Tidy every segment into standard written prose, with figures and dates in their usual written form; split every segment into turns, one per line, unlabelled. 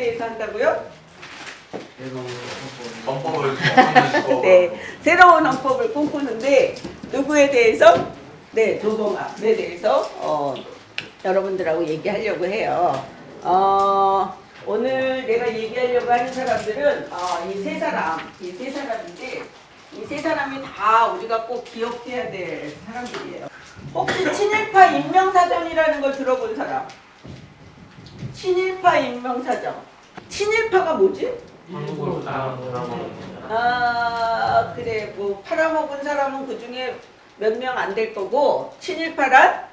대해서 한다고요?
헌법을 꿈꾸는
네, 새로운 헌법을 꿈꾸는데 누구에 대해서? 네, 조봉암에 대해서 여러분들하고 얘기하려고 해요. 오늘 내가 얘기하려고 하는 사람들은 이 세 사람인데 이 세 사람이 다 우리가 꼭 기억해야 될 사람들이에요. 혹시 친일파 인명사전이라는 걸 들어본 사람? 친일파 인명사전. 친일파가 뭐지?
한국을
그래, 뭐 팔아먹은 사람은 그 중에 몇 명 안 될 거고, 친일파란?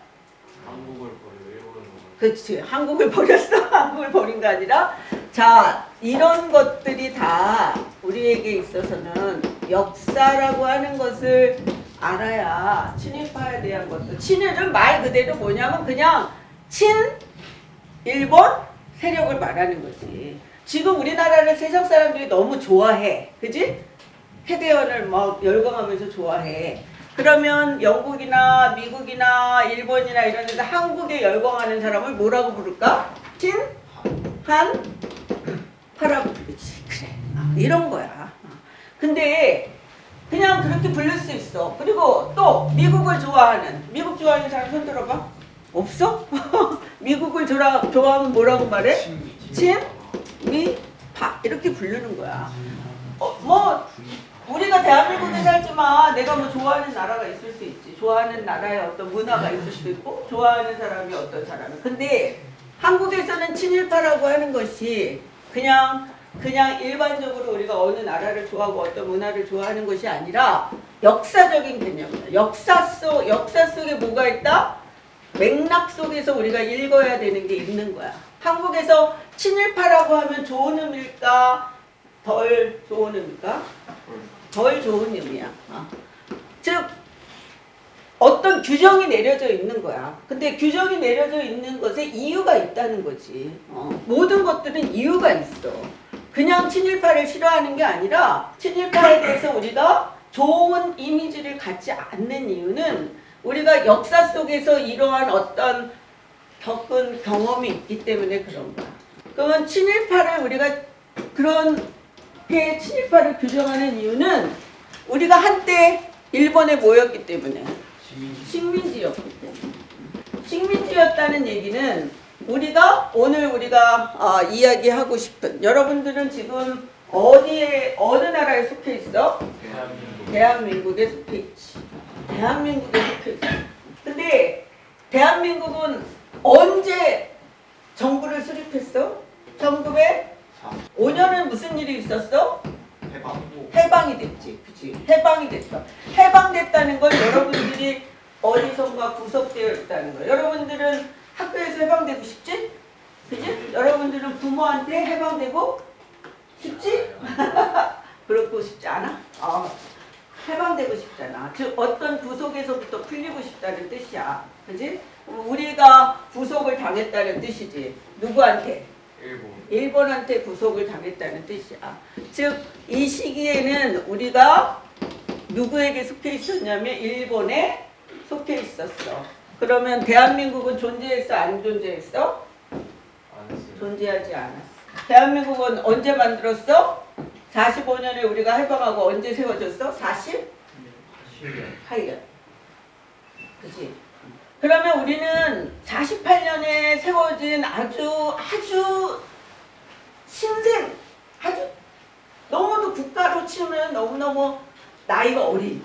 한국을 버리고 일본을
그렇지, 한국을 버렸어. 한국을 버린 거 아니라, 자, 이런 것들이 다 우리에게 있어서는 역사라고 하는 것을 알아야 친일파에 대한 것도, 친일은 말 그대로 뭐냐면 그냥 일본 세력을 말하는 거지. 지금 우리나라를 세상 사람들이 너무 좋아해. 그지? 해대연을 막 열광하면서 좋아해. 그러면 영국이나 미국이나 일본이나 이런 데서 한국에 열광하는 사람을 뭐라고 부를까? 파라고 부르지. 그래. 이런 거야. 근데 그냥 그렇게 부를 수 있어. 그리고 또 미국 좋아하는 사람 손 들어봐. 없어? 미국을 좋아하면 뭐라고 말해? 친미파 이렇게 부르는 거야. 뭐 우리가 대한민국에 살지만 내가 뭐 좋아하는 나라가 있을 수 있지. 좋아하는 나라의 어떤 문화가 있을 수도 있고 좋아하는 사람이 어떤 사람이. 근데 한국에서는 친일파라고 하는 것이 그냥 일반적으로 우리가 어느 나라를 좋아하고 어떤 문화를 좋아하는 것이 아니라 역사적인 개념이야. 역사 속에 뭐가 있다? 맥락 속에서 우리가 읽어야 되는 게 있는 거야. 한국에서 친일파라고 하면 좋은 의미일까? 덜 좋은 의미일까? 덜 좋은 의미야. 즉 어떤 규정이 내려져 있는 거야. 근데 규정이 내려져 있는 것에 이유가 있다는 거지. 모든 것들은 이유가 있어. 그냥 친일파를 싫어하는 게 아니라 친일파에 대해서 우리가 좋은 이미지를 갖지 않는 이유는 우리가 역사 속에서 이러한 어떤 겪은 경험이 있기 때문에 그런 거야. 그러면 친일파를 우리가 그렇게 친일파를 규정하는 이유는 우리가 한때 일본에 모였기 때문에 식민지였기 때문에. 식민지였다는 얘기는 오늘 우리가 이야기하고 싶은 여러분들은 지금 어느 나라에 속해 있어? 대한민국에 속해 있지. 대한민국에 속해 있어. 근데 대한민국은 언제 정부를 수립했어? 1905년은 무슨 일이 있었어? 해방이 됐지. 그치? 해방이 됐어. 해방됐다는 걸 여러분들이 어디선가 구속되어 있다는 거예요. 여러분들은 학교에서 해방되고 싶지? 그치? 여러분들은 부모한테 해방되고 싶지? 그렇고 싶지 않아? 해방되고 싶잖아. 즉 어떤 구속에서부터 풀리고 싶다는 뜻이야. 그치? 우리가 구속을 당했다는 뜻이지. 누구한테? 일본한테 구속을 당했다는 뜻이야. 즉 이 시기에는 우리가 누구에게 속해 있었냐면 일본에 속해 있었어. 그러면 대한민국은 존재했어? 안 존재했어? 존재하지 않았어. 대한민국은 언제 만들었어? 45년에 우리가 해방하고 언제 세워졌어? 48년. 그치? 그러면 우리는 48년에 세워진 아주 너무도 국가로 치면 너무너무 나이가 어린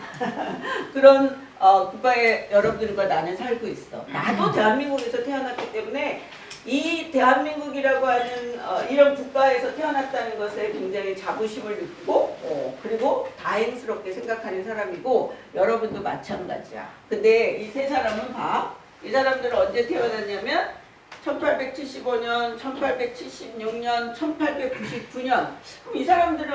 그런 국가에 여러분들과 나는 살고 있어. 나도 대한민국에서 태어났기 때문에 이 대한민국이라고 하는 이런 국가에서 태어났다는 것에 굉장히 자부심을 느끼고 그리고 다행스럽게 생각하는 사람이고 여러분도 마찬가지야. 근데 이 세 사람은 이 사람들은 언제 태어났냐면 1875년, 1876년, 1899년. 그럼 이 사람들은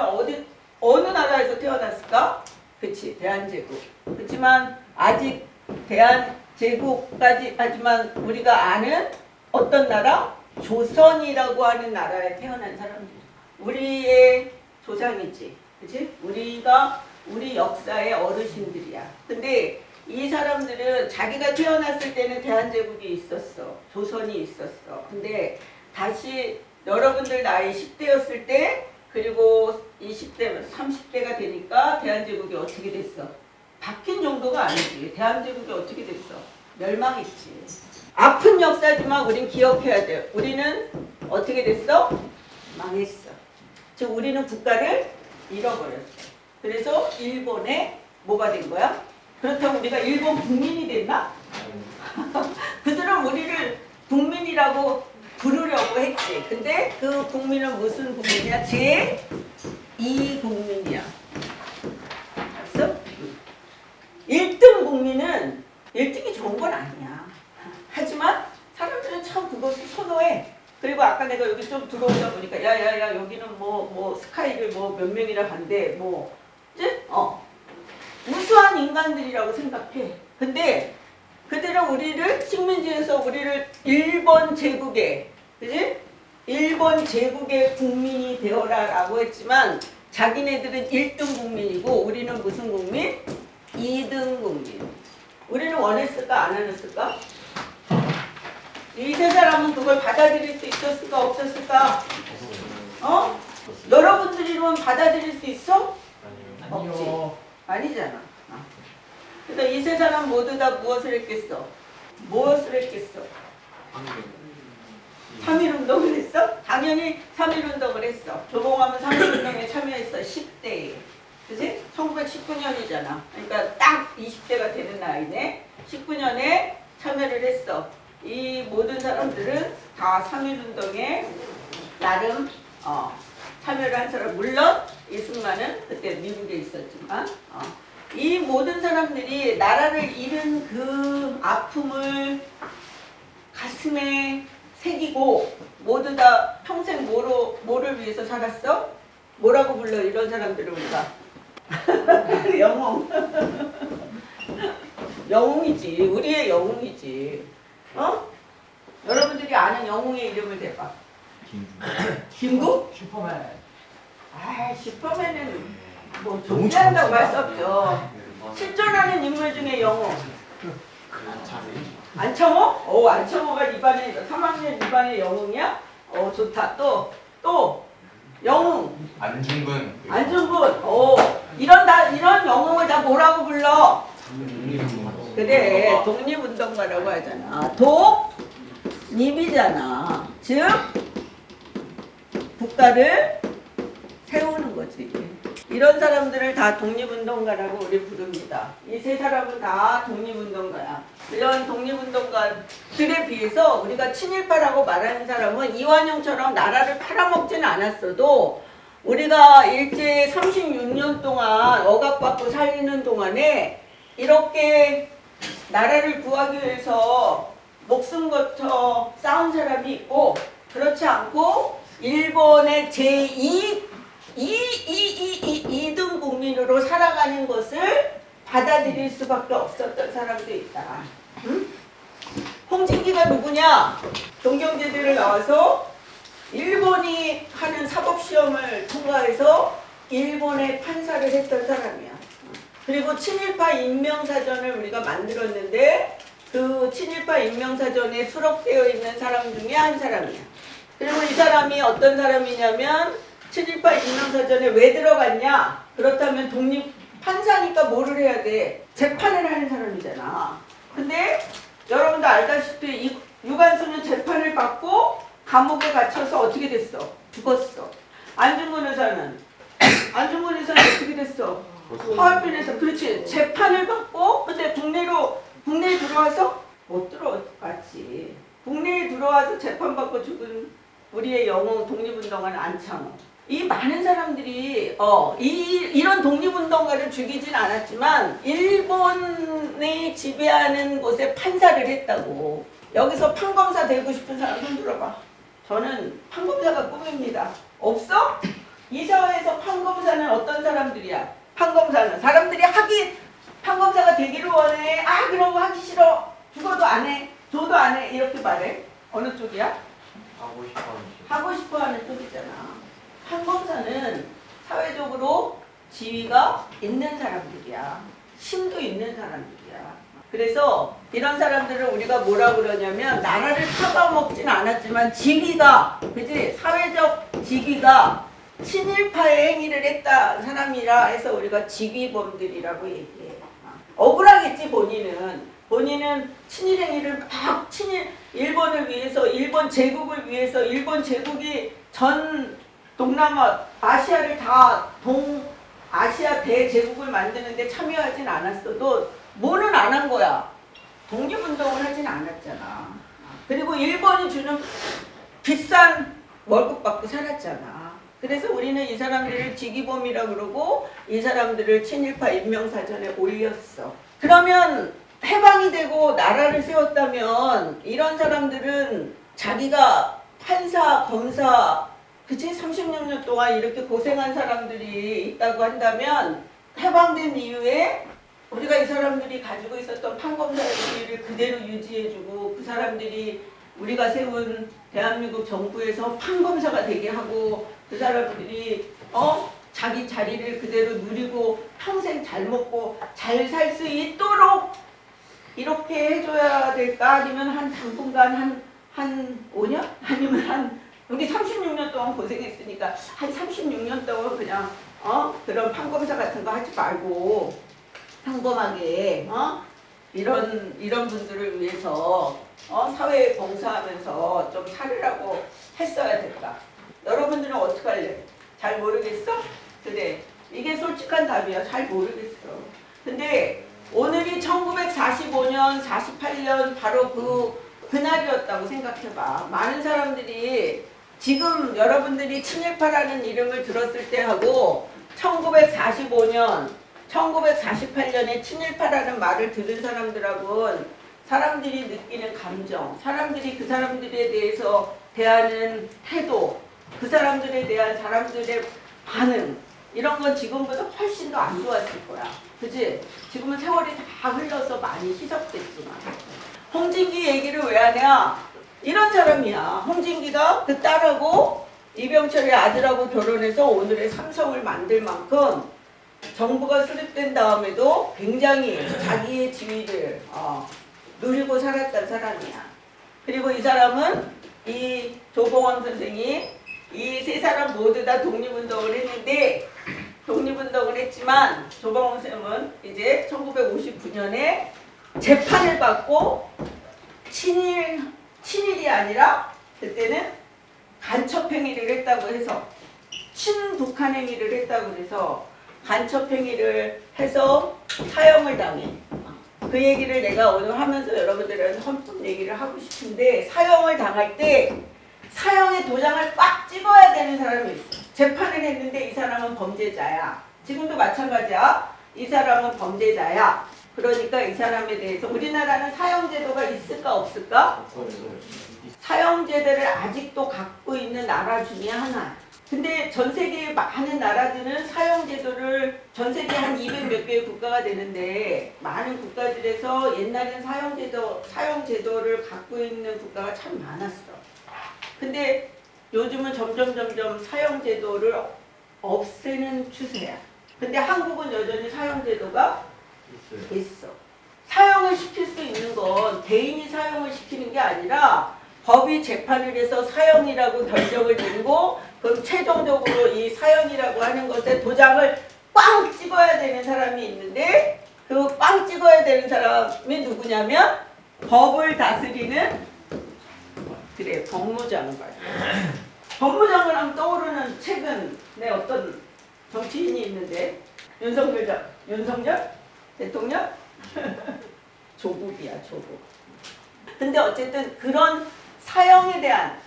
어느 나라에서 태어났을까? 그치, 대한제국. 그렇지만 아직 대한제국까지 하지만 우리가 아는 어떤 나라? 조선이라고 하는 나라에 태어난 사람들. 우리의 조상이지. 그치? 우리 역사의 어르신들이야. 근데 이 사람들은 자기가 태어났을 때는 대한제국이 있었어. 조선이 있었어. 근데 다시 여러분들 나이 10대였을 때 그리고 20대, 30대가 되니까 대한제국이 어떻게 됐어? 바뀐 정도가 아니지. 대한제국이 어떻게 됐어? 멸망했지. 아픈 역사지만 우린 기억해야 돼. 우리는 어떻게 됐어? 망했어. 즉 우리는 국가를 잃어버렸어. 그래서 일본에 뭐가 된 거야? 그렇다고 우리가 일본 국민이 됐나? 그들은 우리를 국민이라고 부르려고 했지. 근데 그 국민은 무슨 국민이야? 제2 국민이야. 알았어? 1등 국민은 1등이 좋은 건 아니야. 하지만 사람들은 참 그것을 선호해. 그리고 아까 내가 여기 좀 들어오다 보니까 야야야 여기는 뭐 스카이를 뭐 몇 명이나 간대 뭐 이제 우수한 인간들이라고 생각해. 근데 그들은 우리를 식민지에서 우리를 일본 제국의 그지? 일본 제국의 국민이 되어라라고 했지만 자기네들은 1등 국민이고 우리는 무슨 국민? 2등 국민. 우리는 원했을까 안 원했을까? 이 세 사람은 그걸 받아들일 수 있었을까 없었을까? 여러분들이면 받아들일 수 있어? 없지. 아니잖아. 그러니까 이 세 사람 모두 다 무엇을 했겠어? 무엇을 했겠어? 3.1운동을 했어? 당연히 3.1운동을 했어. 조봉암은 3.1운동에 참여했어. 10대에. 그치? 1919년이잖아. 그러니까 딱 20대가 되는 나이네. 19년에 참여를 했어. 이 모든 사람들은 다 3.1운동에 나름 참여를 한 사람. 물론 이승만은 그때 미국에 있었지만 이 모든 사람들이 나라를 잃은 그 아픔을 가슴에 새기고 모두 다 평생 뭐를 위해서 살았어? 뭐라고 불러 이런 사람들을 우리가? 영웅. 영웅이지. 우리의 영웅이지. 여러분들이 아는 영웅의 이름을 대봐. 김구?
슈퍼맨.
슈퍼맨은 뭐 존재한다고 할 수 없죠. 실존하는 인물 중에 영웅. 안창호? 안창호가 이반에 3학년 2반의 영웅이야? 좋다. 또 영웅.
안중근.
안중근. 이런 영웅을 다 뭐라고 불러? 그래, 독립운동가라고 하잖아. 독립이잖아. 즉 국가를 세우는 거지. 이런 사람들을 다 독립운동가라고 우리 부릅니다. 이 세 사람은 다 독립운동가야. 이런 독립운동가들에 비해서 우리가 친일파라고 말하는 사람은 이완용처럼 나라를 팔아먹지는 않았어도 우리가 일제 36년 동안 억압받고 살리는 동안에 이렇게 나라를 구하기 위해서 목숨 거쳐 싸운 사람이 있고 그렇지 않고 일본의 제2등 국민으로 살아가는 것을 받아들일 수밖에 없었던 사람도 있다. 응? 홍진기가 누구냐? 동경제대를 나와서 일본이 하는 사법시험을 통과해서 일본의 판사를 했던 사람이야. 그리고 친일파 인명사전을 우리가 만들었는데 그 친일파 인명사전에 수록되어 있는 사람 중에 한 사람이야. 그리고 이 사람이 어떤 사람이냐면 친일파 인명사전에 왜 들어갔냐? 그렇다면 판사니까 뭐를 해야 돼? 재판을 하는 사람이잖아. 근데 여러분도 알다시피 유관순은 재판을 받고 감옥에 갇혀서 어떻게 됐어? 죽었어. 안중근 의사는 어떻게 됐어? 하얼빈에서. 그렇지. 재판을 받고 근데 국내에 들어와서 못 들어갔지. 국내에 들어와서 재판받고 죽은 우리의 영웅 독립운동가는 안창호. 이 많은 사람들이 이런 독립운동가를 죽이진 않았지만 일본이 지배하는 곳에 판사를 했다고. 여기서 판검사 되고 싶은 사람 손 들어봐. 저는 판검사가 꿈입니다. 없어? 이 사회에서 판검사는 어떤 사람들이야? 판검사는 사람들이 판검사가 되기를 원해. 그런 거 하기 싫어. 죽어도 안 해. 줘도 안 해. 이렇게 말해. 어느 쪽이야? 하고 싶어 하는 쪽이잖아. 판검사는 사회적으로 지위가 있는 사람들이야. 힘도 있는 사람들이야. 그래서 이런 사람들을 우리가 뭐라 그러냐면 나라를 팔아먹진 않았지만 직위가 그지 사회적 직위가 친일파의 행위를 했다 사람이라 해서 우리가 직위범들이라고 얘기해. 억울하겠지 본인은 친일 행위를 막 일본을 위해서 일본 제국을 위해서 일본 제국이 전 동남아 아시아를 다 동아시아 대제국을 만드는데 참여하진 않았어도 뭐는 안 한 거야. 독립운동을 하진 않았잖아. 그리고 일본이 주는 비싼 월급 받고 살았잖아. 그래서 우리는 이 사람들을 직위범이라고 그러고 이 사람들을 친일파 인명사전에 올렸어. 그러면 해방이 되고 나라를 세웠다면 이런 사람들은 자기가 판사, 검사, 그치? 36년 동안 이렇게 고생한 사람들이 있다고 한다면 해방된 이후에 우리가 이 사람들이 가지고 있었던 판검사의 지위를 그대로 유지해주고 그 사람들이 우리가 세운 대한민국 정부에서 판검사가 되게 하고 그 사람들이 자기 자리를 그대로 누리고 평생 잘 먹고 잘 살 수 있도록 이렇게 해줘야 될까? 아니면 한 당분간 한 5년? 아니면 우리 36년 동안 고생했으니까 한 36년 동안 그냥 그런 판검사 같은 거 하지 말고 평범하게 이런 분들을 위해서 사회에 봉사하면서 좀 살으라고 했어야 될까? 여러분들은 어떻게 할래? 잘 모르겠어? 그래, 이게 솔직한 답이야. 잘 모르겠어. 근데 오늘이 1945년, 48년 바로 그날이었다고 생각해봐. 많은 사람들이 지금 여러분들이 친일파라는 이름을 들었을 때 하고 1945년, 1948년에 친일파라는 말을 들은 사람들하고는 사람들이 느끼는 감정, 사람들이 그 사람들에 대해서 대하는 태도, 그 사람들에 대한 사람들의 반응 이런 건 지금보다 훨씬 더 안 좋았을 거야. 그치? 지금은 세월이 다 흘러서 많이 희석됐지만 홍진기 얘기를 왜 하냐? 이런 사람이야. 홍진기가 그 딸하고 이병철의 아들하고 결혼해서 오늘의 삼성을 만들 만큼 정부가 수립된 다음에도 굉장히 자기의 지위를 누리고 살았던 사람이야. 그리고 이 사람은 이 조봉원 선생이 이 세 사람 모두 다 독립운동을 했는데 독립운동을 했지만 조봉원 쌤은 이제 1959년에 재판을 받고 친일이 아니라 그때는 간첩행위를 했다고 해서 친북한 행위를 했다고 해서 간첩행위를 해서 사형을 당해. 그 얘기를 내가 오늘 하면서 여러분들한테 헌법 얘기를 하고 싶은데 사형을 당할 때 사형의 도장을 꽉 찍어야 되는 사람이 있어. 재판을 했는데 이 사람은 범죄자야. 지금도 마찬가지야. 이 사람은 범죄자야. 그러니까 이 사람에 대해서 우리나라는 사형제도가 있을까 없을까? 사형제도를 아직도 갖고 있는 나라 중에 하나. 근데 전 세계의 많은 나라들은 사형제도를 전 세계 한 200 몇 개의 국가가 되는데 많은 국가들에서 옛날엔 사형제도를 갖고 있는 국가가 참 많았어. 근데 요즘은 점점 사형제도를 없애는 추세야. 근데 한국은 여전히 사형제도가 있어. 사형을 시킬 수 있는 건 개인이 사형을 시키는 게 아니라 법이 재판을 해서 사형이라고 결정을 내리고 그럼 최종적으로 이 사형이라고 하는 것에 도장을 꽝 찍어야 되는 사람이 있는데 그 꽝 찍어야 되는 사람이 누구냐면 법을 다스리는 법무장관. 법무장관 하면 떠오르는 최근에 어떤 정치인이 있는데 윤석열 대통령? 조국이야, 조국. 근데 어쨌든 그런 사형에 대한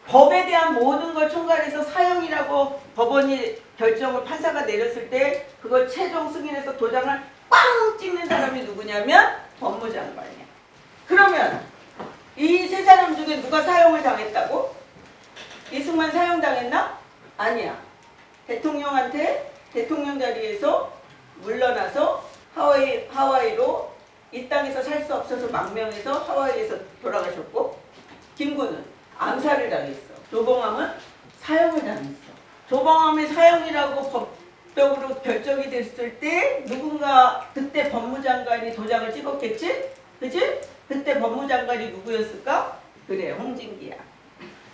법에 대한 모든 걸 총괄해서 사형이라고 법원이 결정을 판사가 내렸을 때 그걸 최종 승인해서 도장을 꽝 찍는 사람이 누구냐면 법무장관이야. 그러면 이 세 사람 중에 누가 사형을 당했다고? 이승만 사형당했나? 아니야. 대통령한테 대통령 자리에서 물러나서 하와이로 이 땅에서 살 수 없어서 망명해서 하와이에서 돌아가셨고 김구는 암살을 당했어. 조봉암은 사형을 당했어. 조봉암의 사형이라고 적으로 결정이 됐을 때 누군가 그때 법무장관이 도장을 찍었겠지? 그치? 그때 법무장관이 누구였을까? 그래, 홍진기야.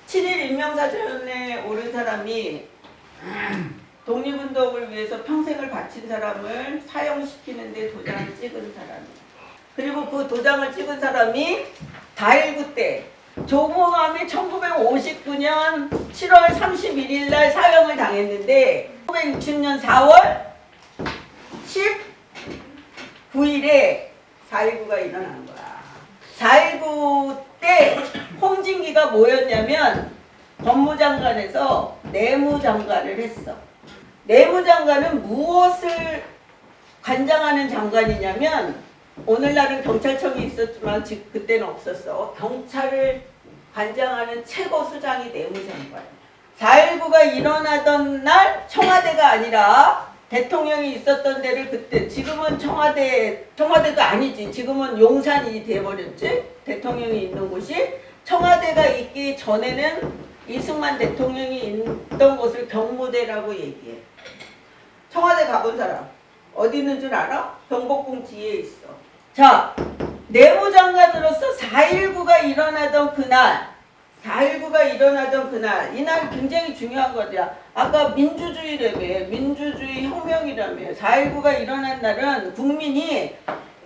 7일 인명사전에 오른 사람이 독립운동을 위해서 평생을 바친 사람을 사형시키는데 도장을 찍은 사람이야. 그리고 그 도장을 찍은 사람이 4.19 때 조봉암이 1959년 7월 31일 날 사형을 당했는데 1960년 4월 19일에 4.19가 일어난 거야. 4.19 때 홍진기가 뭐였냐면 법무장관에서 내무장관을 했어. 내무장관은 무엇을 관장하는 장관이냐면 오늘날은 경찰청이 있었지만 그때는 없었어. 경찰을 관장하는 최고 수장이 내무장관. 4.19가 일어나던 날 청와대가 아니라 대통령이 있었던 데를 그때 지금은 청와대도 아니지. 지금은 용산이 돼버렸지. 대통령이 있는 곳이 청와대가 있기 전에는 이승만 대통령이 있던 곳을 경무대라고 얘기해. 청와대 가본 사람 어디 있는 줄 알아? 경복궁 뒤에 있어. 자, 내무장관으로서 4.19가 일어나던 그날, 이날 굉장히 중요한 거죠. 아까 민주주의라며, 민주주의 혁명이라며, 4.19가 일어난 날은 국민이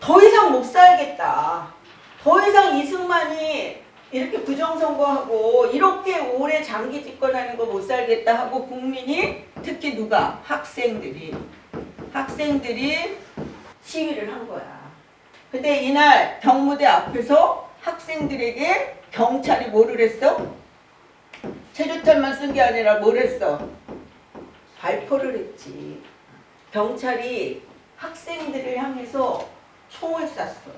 더 이상 못 살겠다. 더 이상 이승만이 이렇게 부정선거하고 이렇게 오래 장기 집권하는 거 못 살겠다 하고 국민이, 특히 누가? 학생들이 시위를 한 거야. 근데 이날 경무대 앞에서 학생들에게 경찰이 뭐를 했어? 체류탄만 쓴 게 아니라 뭘 했어? 발포를 했지. 경찰이 학생들을 향해서 총을 쐈어.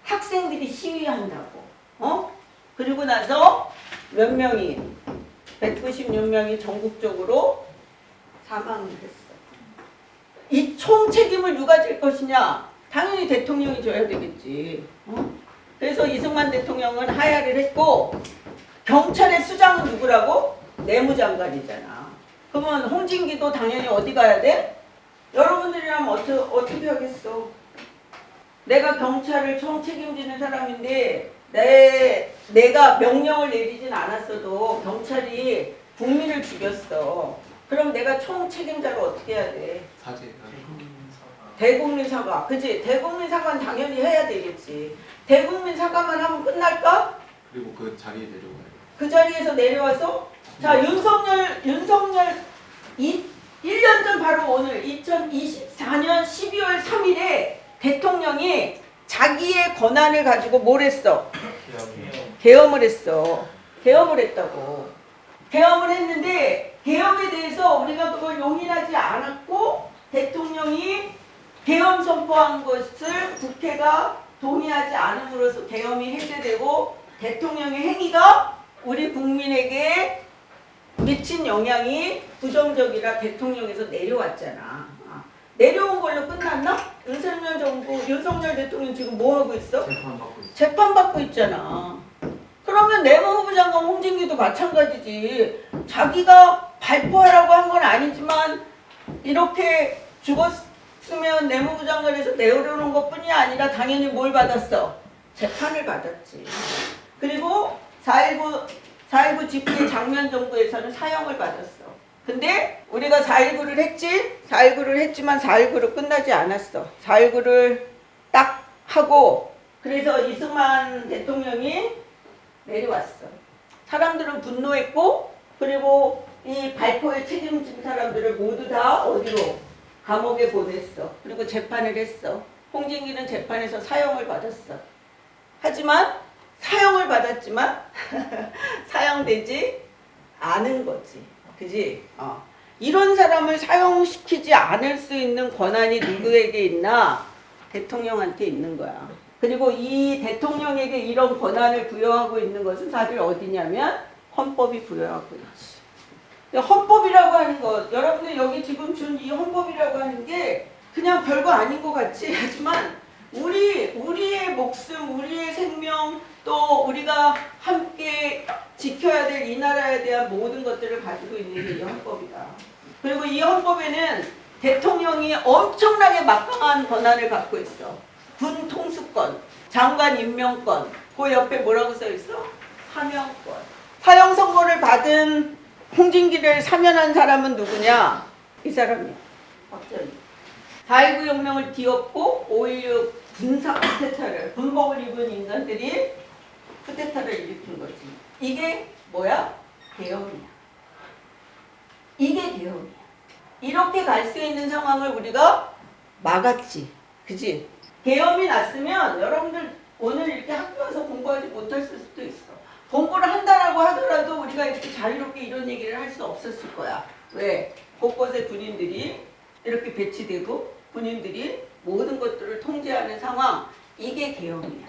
학생들이 시위한다고. 그리고 나서 몇 명이 196명이 전국적으로 사망을 했어. 이 총 책임을 누가 질 것이냐? 당연히 대통령이 져야 되겠지. 그래서 이승만 대통령은 하야를 했고 경찰의 수장은 누구라고? 내무장관이잖아. 그러면 홍진기도 당연히 어디 가야 돼? 여러분들이라면 어떻게 하겠어? 내가 경찰을 총 책임지는 사람인데 내가 명령을 내리진 않았어도 경찰이 국민을 죽였어. 그럼 내가 총 책임자로 어떻게 해야 돼?
사죄.
대국민 사과. 그치? 대국민 사과는 당연히 해야 되겠지. 대국민 사과만 하면 끝날까?
그리고 그 자리에 내려가요.
그 자리에서 내려와서 자, 윤석열 1년 전 바로 오늘 2024년 12월 3일에 대통령이 자기의 권한을 가지고 뭘 했어? 계엄을 했어. 계엄을 했다고. 계엄을 했는데 계엄에 대해서 우리가 그걸 용인하지 않았고 대통령이 계엄 선포한 것을 국회가 동의하지 않음으로써 계엄이 해제되고 대통령의 행위가 우리 국민에게 미친 영향이 부정적이라 대통령에서 내려왔잖아. 내려온 걸로 끝났나? 윤석열 대통령 지금 뭐 하고 있어? 재판받고 있잖아. 그러면 내무부 장관 홍진기도 마찬가지지. 자기가 발포하라고 한 건 아니지만 이렇게 죽었으면 내무부 장관에서 내려오는 것뿐이 아니라 당연히 뭘 받았어? 재판을 받았지. 그리고 4.19 집회 장면 정부에서는 사형을 받았어. 근데 우리가 4.19를 했지? 4.19를 했지만 4.19로 끝나지 않았어. 4.19를 딱 하고 그래서 이승만 대통령이 내려왔어. 사람들은 분노했고 그리고 이 발포에 책임진 사람들을 모두 다 어디로? 감옥에 보냈어. 그리고 재판을 했어. 홍진기는 재판에서 사형을 받았어. 하지만 사형을 받았지만 사형되지 않은 거지. 그지? 이런 사람을 사형시키지 않을 수 있는 권한이 누구에게 있나? 대통령한테 있는 거야. 그리고 이 대통령에게 이런 권한을 부여하고 있는 것은 사실 어디냐면 헌법이 부여하고 있지. 헌법이라고 하는 것, 여러분들 여기 지금 준 이 헌법이라고 하는 게 그냥 별거 아닌 것 같지? 하지만 우리의 목숨, 우리의 생명, 또 우리가 함께 지켜야 될 이 나라에 대한 모든 것들을 가지고 있는 게 이 헌법이다. 그리고 이 헌법에는 대통령이 엄청나게 막강한 권한을 갖고 있어. 군 통수권, 장관 임명권, 그 옆에 뭐라고 써 있어? 사명권. 사형 선고를 받은 홍진기를 사면한 사람은 누구냐? 이 사람이야. 박정희. 4.19 혁명을 뒤엎고 5.16 군사 쿠데타를, 군복을 입은 인간들이 쿠데타를 일으킨 거지. 이게 뭐야? 계엄이야. 이게 계엄이야. 이렇게 갈 수 있는 상황을 우리가 막았지. 그지? 계엄이 났으면 여러분들 오늘 이렇게 학교 와서 공부하지 못했을 수도 있어. 공부를 한다라고 하더라도 우리가 이렇게 자유롭게 이런 얘기를 할 수 없었을 거야. 왜? 곳곳에 군인들이 이렇게 배치되고 군인들이 모든 것들을 통제하는 상황. 이게 계엄이야.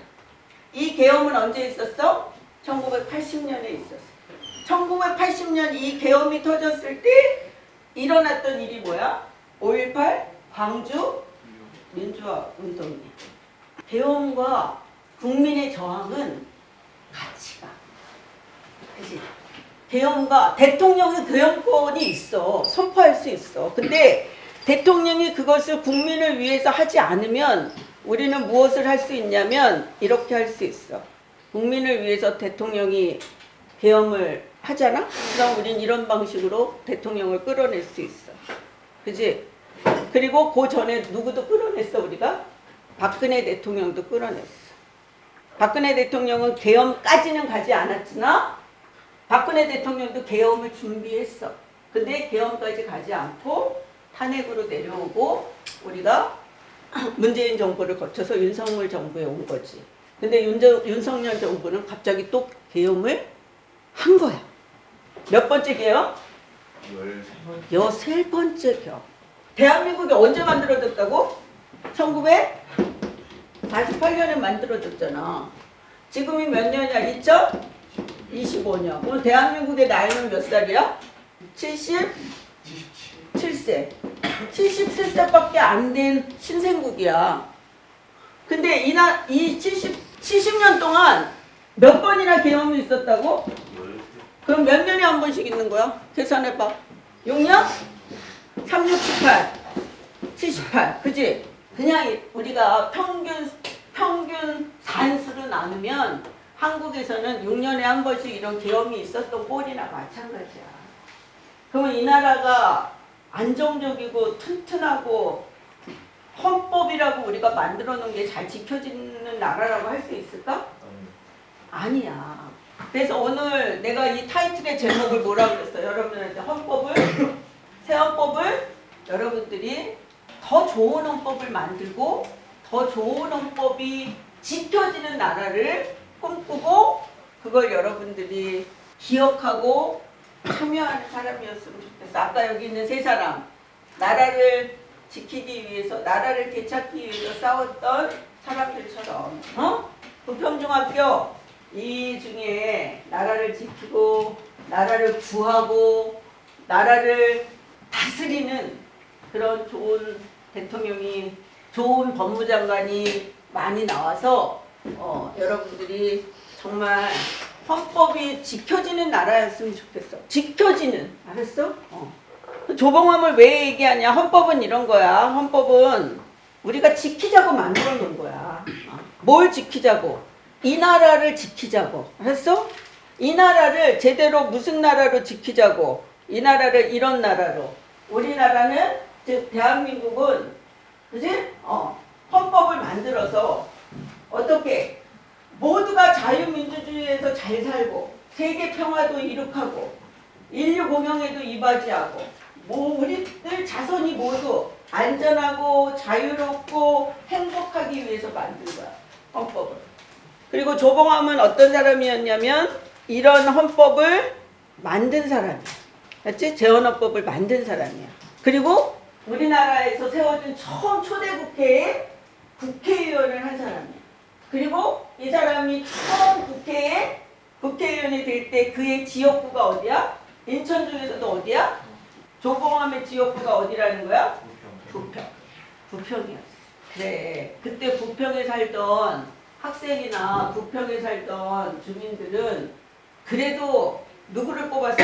이 계엄은 언제 있었어? 1980년에 있었어. 1980년 이 계엄이 터졌을 때 일어났던 일이 뭐야? 5.18 광주 민주화 운동이야. 계엄과 국민의 저항은 같이 가. 그치? 계엄과 대통령의 계엄권이 있어. 선포할 수 있어. 근데 대통령이 그것을 국민을 위해서 하지 않으면 우리는 무엇을 할 수 있냐면 이렇게 할 수 있어. 국민을 위해서 대통령이 계엄을 하잖아? 그럼 우린 이런 방식으로 대통령을 끌어낼 수 있어. 그지? 그리고 그 전에 누구도 끌어냈어, 우리가? 박근혜 대통령도 끌어냈어. 박근혜 대통령은 계엄까지는 가지 않았으나 박근혜 대통령도 계엄을 준비했어. 근데 계엄까지 가지 않고 탄핵으로 내려오고 우리가 문재인 정부를 거쳐서 윤석열 정부에 온 거지. 근데 윤석열 정부는 갑자기 또 계엄을 한 거야. 몇 번째 계엄? 13번째 계엄. 대한민국이 언제 만들어졌다고? 1948년에 만들어졌잖아. 지금이 몇 년이야? 2025년. 그럼 대한민국의 나이는 몇 살이야? 77세. 77세밖에 안 된 신생국이야. 근데 이 70년 동안 몇 번이나 계엄이 있었다고? 그럼 몇 년에 한 번씩 있는 거야? 계산해봐. 6년? 3, 6, 18. 78. 그지? 그냥 우리가 평균 산수로 나누면 한국에서는 6년에 한 번씩 이런 계엄이 있었던 꼴이나 마찬가지야. 그러면 이 나라가 안정적이고 튼튼하고 헌법이라고 우리가 만들어 놓은 게 잘 지켜지는 나라라고 할 수 있을까? 아니야. 그래서 오늘 내가 이 타이틀의 제목을 뭐라고 그랬어? 여러분들한테 새 헌법을 여러분들이 더 좋은 헌법을 만들고 더 좋은 헌법이 지켜지는 나라를 꿈꾸고 그걸 여러분들이 기억하고 참여하는 사람이었으면 좋겠어. 아까 여기 있는 세 사람, 나라를 지키기 위해서, 나라를 되찾기 위해서 싸웠던 사람들처럼, 부평중학교 이 중에 나라를 지키고, 나라를 구하고, 나라를 다스리는 그런 좋은 대통령이, 좋은 법무장관이 많이 나와서 여러분들이 정말 헌법이 지켜지는 나라였으면 좋겠어. 지켜지는. 알았어? 조봉암을 왜 얘기하냐? 헌법은 이런 거야. 헌법은 우리가 지키자고 만들어 놓은 거야. 뭘 지키자고? 이 나라를 지키자고. 알았어? 이 나라를 제대로 무슨 나라로 지키자고. 이 나라를 이런 나라로. 우리나라는, 즉 대한민국은, 그지? 헌법을 만들어서 어떻게 모두가 자유민주주의에서 잘 살고 세계 평화도 이룩하고 인류 공영에도 이바지하고 우리들 자손이 모두 안전하고 자유롭고 행복하기 위해서 만든 거야. 헌법을. 그리고 조봉암은 어떤 사람이었냐면 이런 헌법을 만든 사람이야. 맞지? 재헌헌법을 만든 사람이야. 그리고 우리나라에서 세워진 처음 초대 국회에 국회의원을 한 사람이야. 그리고 이 사람이 처음 국회에 국회의원이 될 때 그의 지역구가 어디야? 인천 중에서도 어디야? 조봉암의 지역구가 어디라는 거야? 부평. 부평이었어. 그래. 그때 부평에 살던 학생이나 부평에 살던 주민들은 그래도 누구를 뽑았어?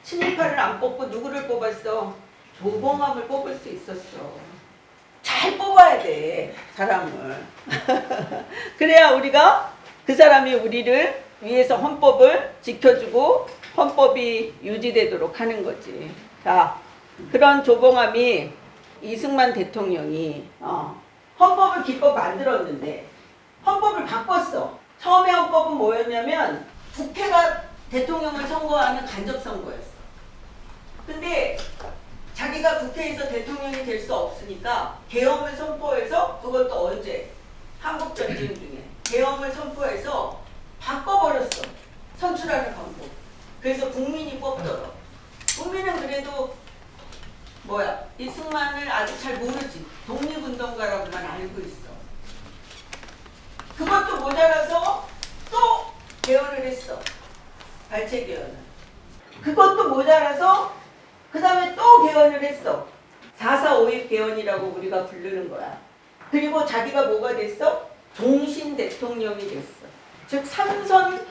친일파를 안 뽑고 누구를 뽑았어? 조봉암을 뽑을 수 있었어. 잘 뽑아야 돼, 사람을. 그래야 우리가 그 사람이 우리를 위해서 헌법을 지켜주고 헌법이 유지되도록 하는 거지. 자, 그런 조봉암이 이승만 대통령이 헌법을 기껏 만들었는데 헌법을 바꿨어. 처음에 헌법은 뭐였냐면 국회가 대통령을 선거하는 간접선거였어. 근데 자기가 국회에서 대통령이 될 수 없으니까 계엄을 선포해서, 그것도 언제? 한국전쟁 중에 계엄을 선포해서 바꿔버렸어. 선출하는 방법. 그래서 국민이 뽑더라. 국민은 그래도 뭐야? 이승만을 아직 잘 모르지. 독립운동가라고만 알고 있어. 그것도 모자라서 또 개헌을 했어. 발췌 개헌을. 그것도 모자라서 그 다음에 또 개헌을 했어. 4.4.5.1 개헌이라고 우리가 부르는 거야. 그리고 자기가 뭐가 됐어? 종신 대통령이 됐어. 즉 3선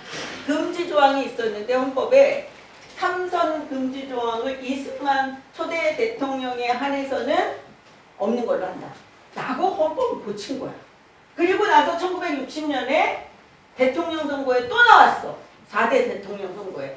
금지 조항이 있었는데 헌법에 3선 금지 조항을 이승만 초대 대통령에 한해서는 없는 걸로 한다 라고 헌법을 고친 거야. 그리고 나서 1960년에 대통령 선거에 또 나왔어. 4대 대통령 선거에.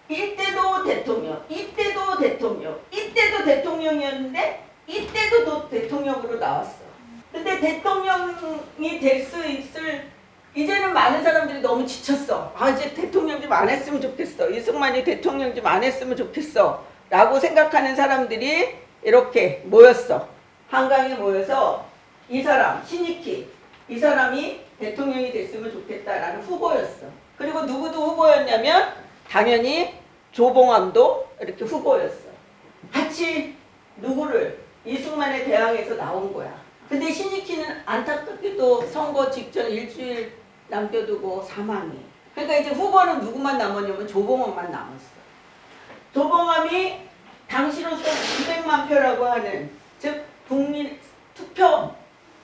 이때도 대통령, 이때도 대통령, 이때도 대통령이었는데 이때도 또 대통령으로 나왔어. 근데 대통령이 될 수 있을, 이제는 많은 사람들이 너무 지쳤어. 아, 이제 대통령 좀 안 했으면 좋겠어. 이승만이 대통령 좀 안 했으면 좋겠어. 라고 생각하는 사람들이 이렇게 모였어. 한강에 모여서 이 사람, 신익희, 이 사람이 대통령이 됐으면 좋겠다라는 후보였어. 그리고 누구도 후보였냐면 당연히 조봉암도 이렇게 후보였어. 같이 누구를? 이승만에 대항해서 나온 거야. 근데 신익희는 안타깝게도 선거 직전 일주일 남겨두고 사망해. 그러니까 이제 후보는 누구만 남았냐면 조봉암만 남았어. 조봉암이 당시로서 200만 표라고 하는, 즉 국민 투표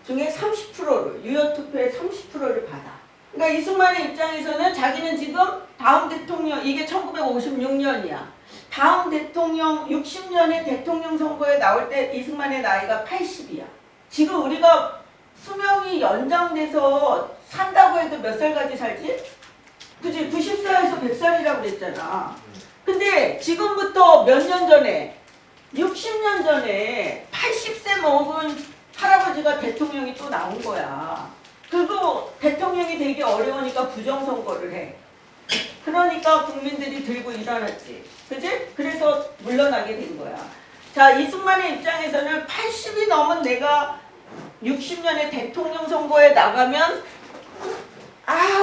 중에 30%를, 유효 투표의 30%를 받아. 그러니까 이승만의 입장에서는 자기는 지금 다음 대통령, 이게 1956년이야. 다음 대통령 60년에 대통령 선거에 나올 때 이승만의 나이가 80이야. 지금 우리가 수명이 연장돼서 산다고 해도 몇 살까지 살지? 그치? 90살에서 100살이라고 그랬잖아. 근데 지금부터 몇 년 전에, 60년 전에 80세 먹은 할아버지가 대통령이 또 나온 거야. 그리고 대통령이 되기 어려우니까 부정선거를 해. 그러니까 국민들이 들고 일어났지. 그치? 그래서 물러나게 된 거야. 자, 이승만의 입장에서는 80이 넘은 내가 60년에 대통령 선거에 나가면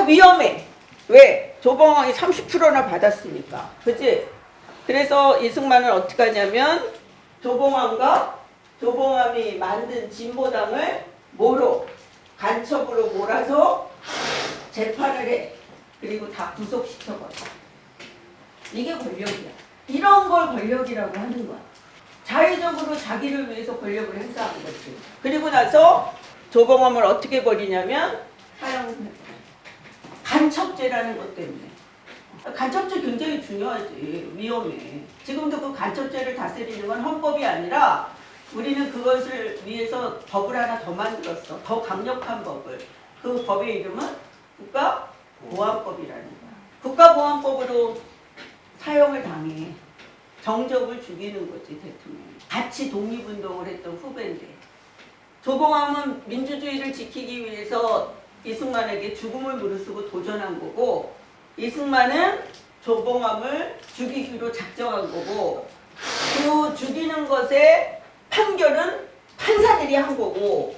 위험해. 왜? 조봉암이 30%나 받았으니까. 그치? 그래서 이승만은 어떻게 하냐면 조봉암이 만든 진보당을 간첩으로 몰아서 재판을 해. 그리고 다 구속시켜버려. 이게 권력이야. 이런 걸 권력이라고 하는 거야. 자의적으로 자기를 위해서 권력을 행사하는 거지. 그리고 나서 조봉암을 어떻게 버리냐면 간첩죄라는 것 때문에. 간첩죄 굉장히 중요하지. 위험해. 지금도 그 간첩죄를 다스리는 건 헌법이 아니라 우리는 그것을 위해서 법을 하나 더 만들었어. 더 강력한 법을. 그 법의 이름은 국가보안법이라는 거야. 국가보안법으로 사형을 당해. 정적을 죽이는 거지, 대통령이. 같이 독립운동을 했던 후배인데. 조봉암은 민주주의를 지키기 위해서 이승만에게 죽음을 무릅쓰고 도전한 거고, 이승만은 조봉암을 죽이기로 작정한 거고, 그 죽이는 것의 판결은 판사들이 한 거고,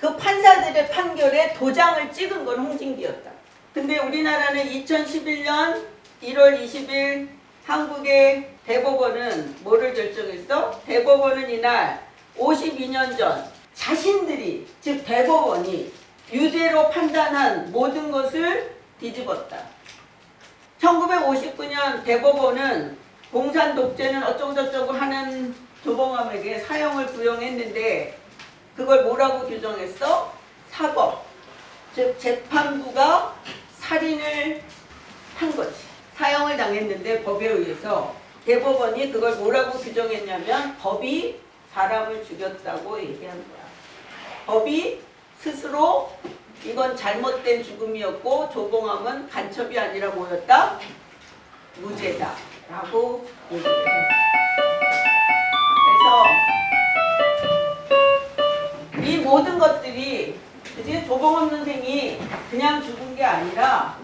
그 판사들의 판결에 도장을 찍은 건 홍진기였다. 근데 우리나라는 2011년 1월 20일 한국의 대법원은 뭐를 결정했어? 대법원은 이날 52년 전 자신들이, 즉 대법원이 유죄로 판단한 모든 것을 뒤집었다. 1959년 대법원은 공산 독재는 어쩌고저쩌고 하는 조봉암에게 사형을 구형했는데 그걸 뭐라고 규정했어? 사법. 즉 재판부가 살인을 한 거지. 사형을 당했는데 법에 의해서 대법원이 그걸 뭐라고 규정했냐면 법이 사람을 죽였다고 얘기한 거야. 법이 스스로 이건 잘못된 죽음이었고 조봉암은 간첩이 아니라 뭐였다? 무죄다 라고 얘기를 해. 그래서 이 모든 것들이 이제 조봉암 선생이 그냥 죽은 게 아니라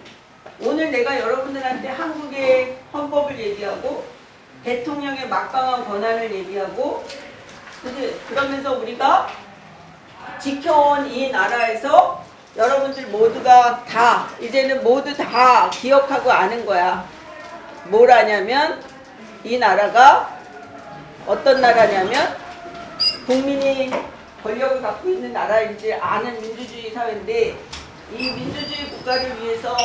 오늘 내가 여러분들한테 한국의 헌법을 얘기하고 대통령의 막강한 권한을 얘기하고 그러면서 우리가 지켜온 이 나라에서 여러분들 모두가 다 이제는 모두 다 기억하고 아는 거야. 뭘 아냐면 이 나라가 어떤 나라냐면 국민이 권력을 갖고 있는 나라인지 아는 민주주의 사회인데 이 민주주의 국가를 위해서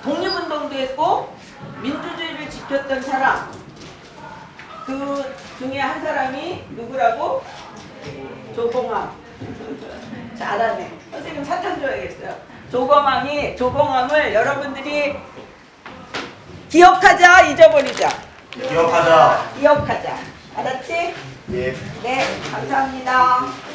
독립운동도 했고 민주주의를 지켰던 사람 그 중에 한 사람이 누구라고? 조봉암. 잘하네. 선생님 사탕 줘야겠어요. 조봉암을 여러분들이 기억하자, 잊어버리자.
기억하자.
기억하자. 알았지?
예.
네, 감사합니다.